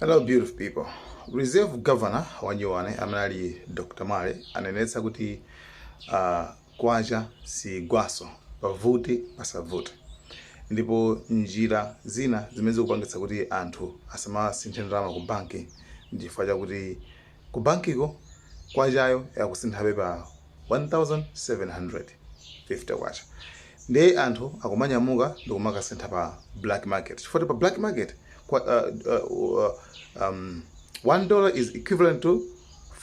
Hello, beautiful people. Reserve Governor wanyawani amnali Dr. Male anenetsa kuti kwacha si gwaso pavuti pasavute. Ndipo njira zina zimene kupangitsa kuti anthu asamasinthe ndalama ku banki ndifukwa chakuti ku bankiko kwachayo yakusinthabe pa 1750 kwacha. Ndiye anthu akumanyamuka ndikumakasintha pa black market. Chifukwa pa black market $1 is equivalent to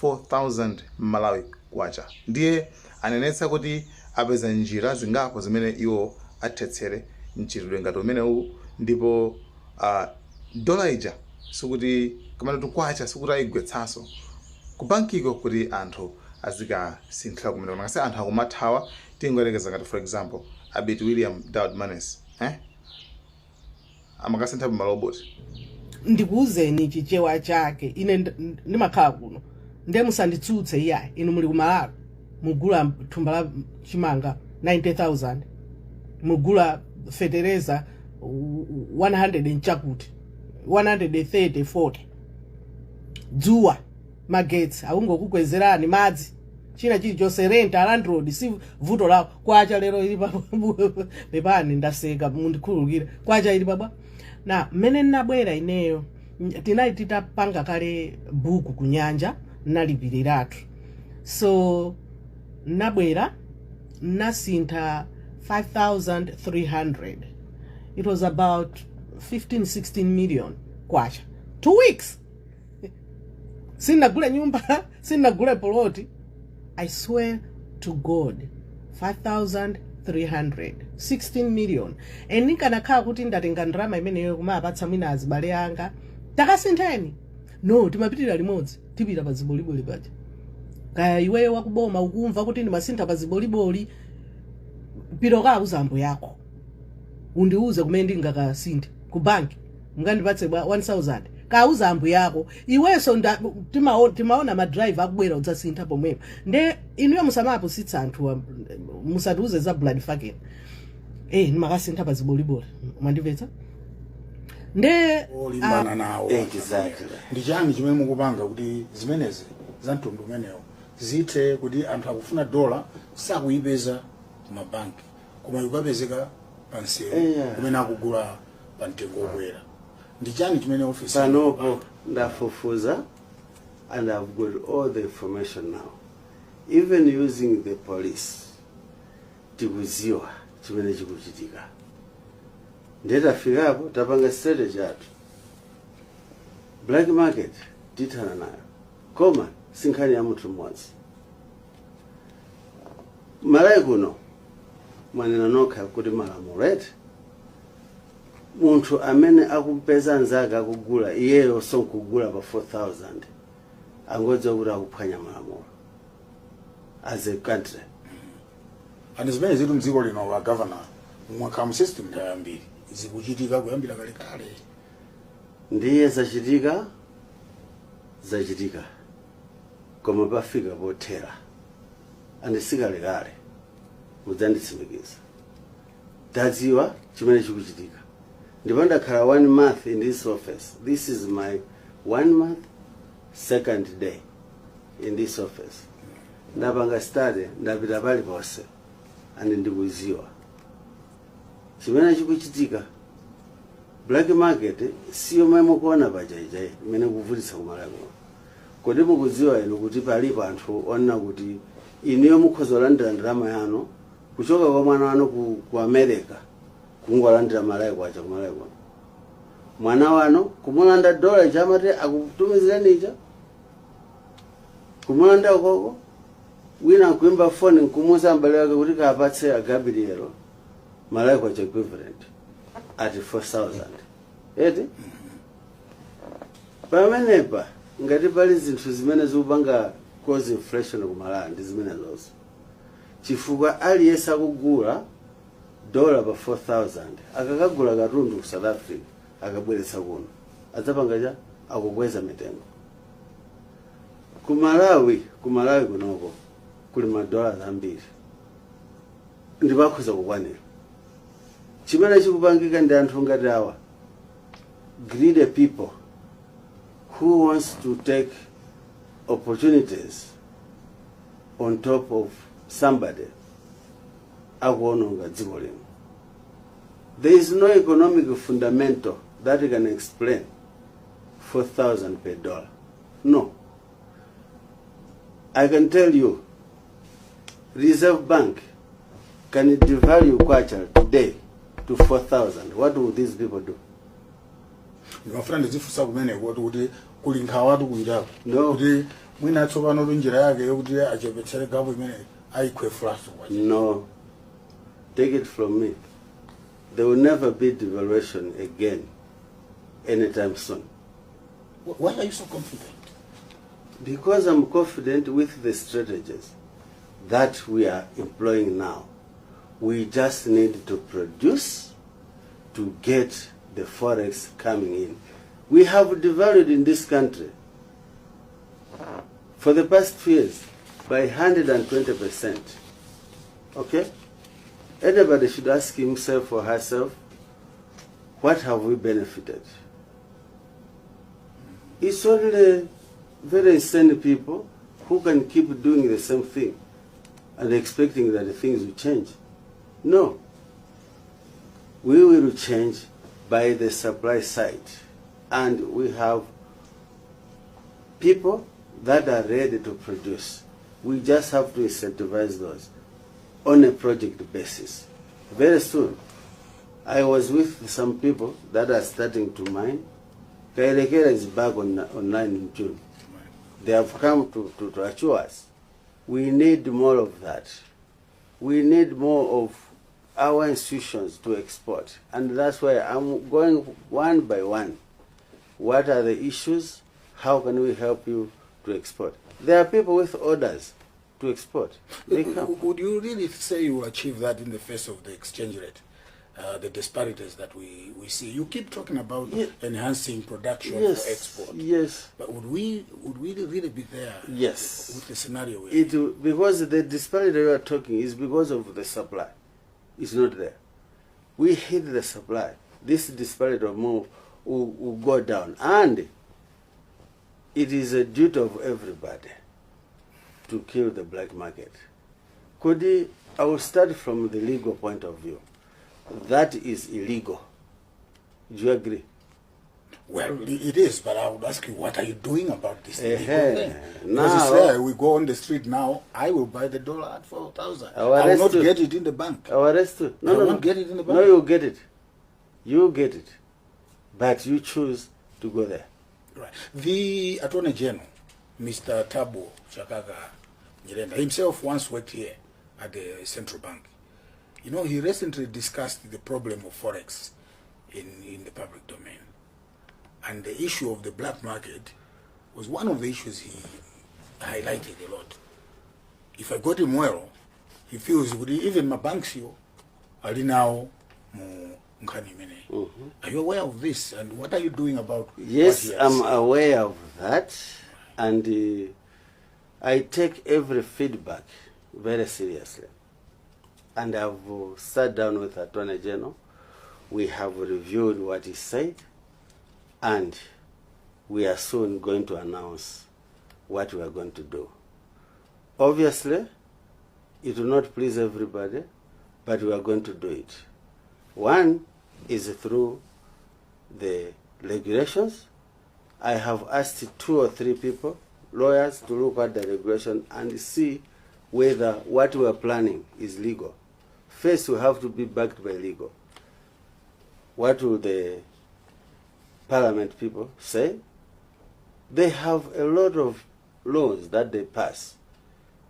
4,000 Malawi kwacha. Ndiye anenetsa kuti apeza njira zingapo zimene iwo athetsere mchitidwe ngati umene uwu, ndipo dola ija sikuti kamene kwacha sikuti ayigwetsanso ku bankiko kuti anthu azikasinthira kumene ngati anthu akumathawa tingoyerekeza ngati for example abit William Dowd Manes amakasintha pa maloboti. Ndikuuzeni chichewa chake ine ndimakhala kuno ndiye musanditsutse iyayi inu muli kumalalo mugula thumba la chimanga 90,000 mugula fetereza 100 nchakuti 130 40 dzuwa magetsi akungokukwezerani madzi china chilichonse renta landlord si vuto lawo kwacha lero ili pepani ndaseka mundikhululukire kwacha ili baba. Na mmene ndinabwera ineyo tinali titapanga kale buku kunyanja nalipiliratu, so nabwera nasintha 5,300. It was about 15-16 million kwacha 2 weeks. Sinagule nyumba, sinagule poloti. I swear to God, 5,300, 16 million. Enikana kuti ndatenga ndrama imeneyo kumapatsa mwina azibale anga takasintheni no timapitira limodzi tipita pa ziboliboli paja. Kaya iweyo wakuboma ukumva kuti ndimasintha pa ziboliboli piro kauza ambo yako undiuze kumene ndingakasinthe ku banki mungandipatse 1,000 kauza ambo yako iweso timaona ma drive akubwera udzasintha pomwepo. Nde inuyo musamapo sitsa anthu musatiuze za blood fucking nimakasintha pa ziboliboli mandipetsa nde olimbana nawo exactly. Ndichani chimene mukupanga kuti zimenezi za mtundu umenewo zithe kuti anthu akufuna dola sakuyipeza ku mabanki koma ikapezeka pansewu kumene akugula pa mtengo okwera. Ndichani chimene office panopo ndafufuza and I've got all the information now, even using the police tikuziwa chimene chikuchitika. Ndetafikapo tapanga strategy atu black market tithana nayo koma sinkhani ya munthu mmodzi. Malawi kuno mwanena nokha kuti malamulo eti munthu amene akupeza nzake akugula iyeyo sonkugula pa 4,000 angodziwa kuti akuphwanya malamulo as a country. and zimene zitu mdziko lino wa governor mwakhamu system tayambiri zikuchitika kuyambira kale kale. Ndiye zachitika koma pafika pothera andisikalekale mudzanditsimikiza tadziwa chimene chikuchitika. Ndipo ndakhala 1 month in this office. This is my 1 month second day in this office. Ndapanga study ndapita pali ponse and ndikuziwa chimene chikuchitika. Black market siyo memo kuona pajaijai imene kuvutitsa kumalawi. Kodi mukudziwa inu kuti palipo anthu ona kuti iniyo mukhoza kulandira ndalama yanu kuchoka kwa mwana wanu ku America kungolandira Malawi kwacha kumalawi kuno. Mwana wanu kumulanda dola chamate akutumizirani ija kumulanda ukoko wina kuimba phone kumuza mbale wake kuti kapatse a Gabriel Malawi kwacha equivalent at 4,000. Eti pamenepa ngati pali zinthu zimene zikupanga cause inflation kumalawi ndi zimene zonse chifukwa aliyesa kugula dola pa 4,000 akakagula katundu ku South Africa akabweretsa kuno adzapanga cha akukweza mitengo. Kumalawi kunoko kuli madola ambiri ndipo akhoza kukwanira. Chimene chikupangika ndi anthu ngati awa greedy people who wants to take opportunities on top of somebody, akuononga dziko lino. There is no economic fundamental that can explain 4,000 per dollar. No. I can tell you, Reserve Bank can devalue kwacha today to 4,000. What will these people do? My friend is ifusa kumene kuti kulinkha watu kuitako. No. Kuti mwina tsopano njira yake yokuti achepetsere gapo imene ayikwe flash kwacha. No. Take it from me. There will never be devaluation again anytime soon. Why are you so confident? Because I'm confident with the strategies that we are employing now. We just need to produce to get the forex coming in. We have devalued in this country for the past few years by 120%. Okay? Anybody should ask himself or herself, what have we benefited? It's only very insane people who can keep doing the same thing and expecting that things will change. No. We will change by the supply side. And we have people that are ready to produce. We just have to incentivize those on a project basis. Very soon, I was with some people that are starting to mine. Kairekera is back online in June. They have come to assure us. We need more of that. We need more of our institutions to export. And that's why I'm going one by one. What are the issues? How can we help you to export? There are people with orders to export. They come. Would you really say you will achieve that in the face of the exchange rate? The disparities that we see. You keep talking about enhancing production for export. Yes. But would we really be there? Yes. With the scenario we're in? Because the disparity we are talking is because of the supply. It's not there. We hit the supply. This disparity of move will go down. And it is a duty of everybody to kill the black market. Kodi, I will start from the legal point of view. That is illegal. Do you agree? Well, it is, but I would ask you, what are you doing about this illegal thing? Now, because it's there, we go on the street now, I will buy the dollar at 4,000. I will not get it in the bank. I will arrest you. No, I won't get it in the bank. No, you get it. You get it. But you choose to go there. Right. The Attorney General, Mr. Tabo Chakaga Nyirenda, himself once worked here at the central bank. You know, he recently discussed the problem of forex in the public domain. And the issue of the black market was one of the issues he highlighted a lot. If I got him well, he feels even my banks are now Are you aware of this? And what are you doing about it? Yes, I'm aware of that. And I take every feedback very seriously. And I've sat down with Attorney General. We have reviewed what he said. And we are soon going to announce what we are going to do. Obviously, it will not please everybody, but we are going to do it. One is through the regulations. I have asked 2 or 3 people, lawyers, to look at the regulation and see whether what we are planning is legal. First, we have to be backed by legal. What will the Parliament people say? They have a lot of laws that they pass.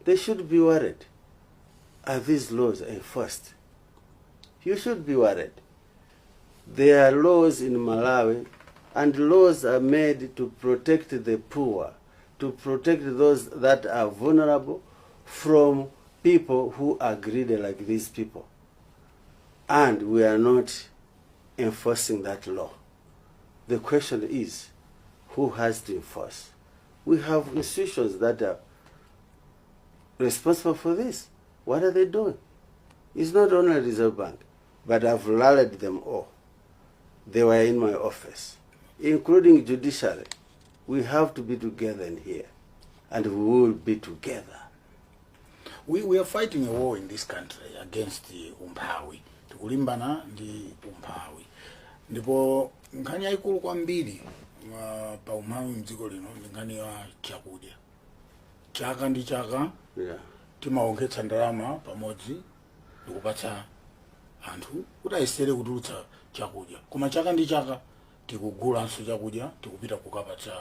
They should be worried. Are these laws enforced? You should be worried. There are laws in Malawi, and laws are made to protect the poor, to protect those that are vulnerable from people who are greedy like these people. And we are not enforcing that law. The question is, who has to enforce? We have institutions that are responsible for this. What are they doing? It's not only the Reserve Bank, but I've rallied them all. They were in my office, including judiciary. we have to be together in here, and we will be together. We are fighting a war in this country against the umphawi. Tikulimbana ndi umphawi. Ndipo nkhani yaikulu kwambiri pa umphawi mdziko lino ndi nkhani ya chakudya. Chaka ndi chaka timaonkhetsa ndalama pamodzi ndikupatsa anthu kuti ayesere kutulutsa chakudya. Koma chaka ndi chaka tikugulanso chakudya tikupita kukapatsa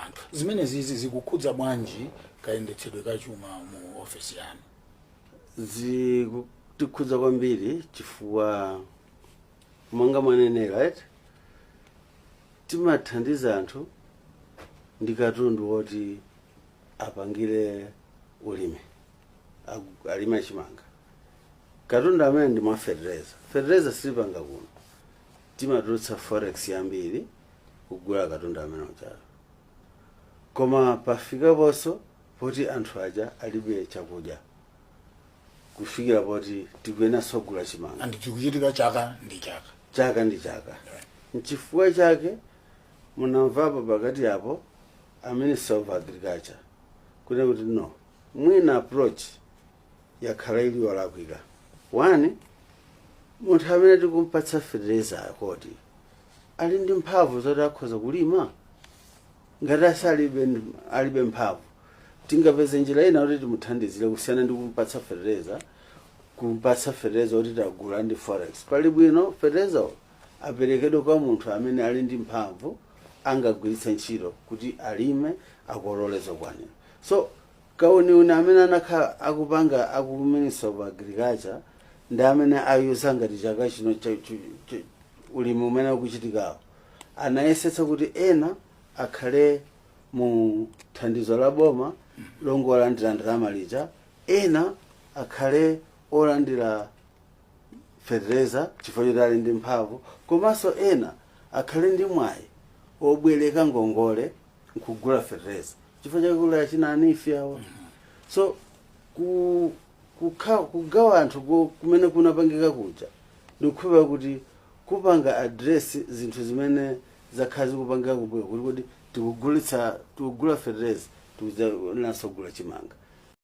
anthu. Zimene zizi zikukhudza bwanji kayendetsedwe kachuma mu ofisi yanu? Zikukhudza kwambiri chifukwa monga mwanenera right? Timathandiza anthu ndi katundu woti apangire ulime alime chimanga. Katundu amene ndi fertilizer silipanga kuno. Timatulutsa forex yambiri kugula katundu amene uchayo. Koma pafika ponso poti anthu aja alibe chakudya. Kufikira poti tikuena sogula chimanga. And chikuchitika chaka ndi chaka. Chaka ndi chaka. Nchifukwa chake munamvapo pakati apo Minister of Agriculture kuti no mwina approach yakhala ili walakwika. One, munthu amene tikumpatsa fertilizer kodi ali ndi mphamvu zoti akhoza kulima. Ngati alibe mphamvu tingapeze njira ina kuti timuthandizire kusiyana ndi kumpatsa fertilizer kuti tagula ndi forex. Pali bwino fertilizer aperekedwe kwa munthu amene ali ndi mphamvu angagwiritsa ntchito kuti alime akolole zokwanira. So kauni amene anakhala akupanga Minister of Agriculture ndi amene ayuza ngati chaka chino ulimi umene ukuchitikawo anayesetsa kuti ena akhale mu thandizo la boma longo olandira ndalama lija, ena akhale olandira fertilizer chifukwa choti ali ndi mphamvu, komanso ena akhale ndi mwayi obwereka ngongole nkugula fertilizer chifukwa chakula chinani ife awo. So kugawa anthu kumene kunapangika kuja ndikukhulupirira kuti kupanga address zinthu zimene zakhazi kupangika kumbuyo kuti tikugula fertilizer tikugula chimanga.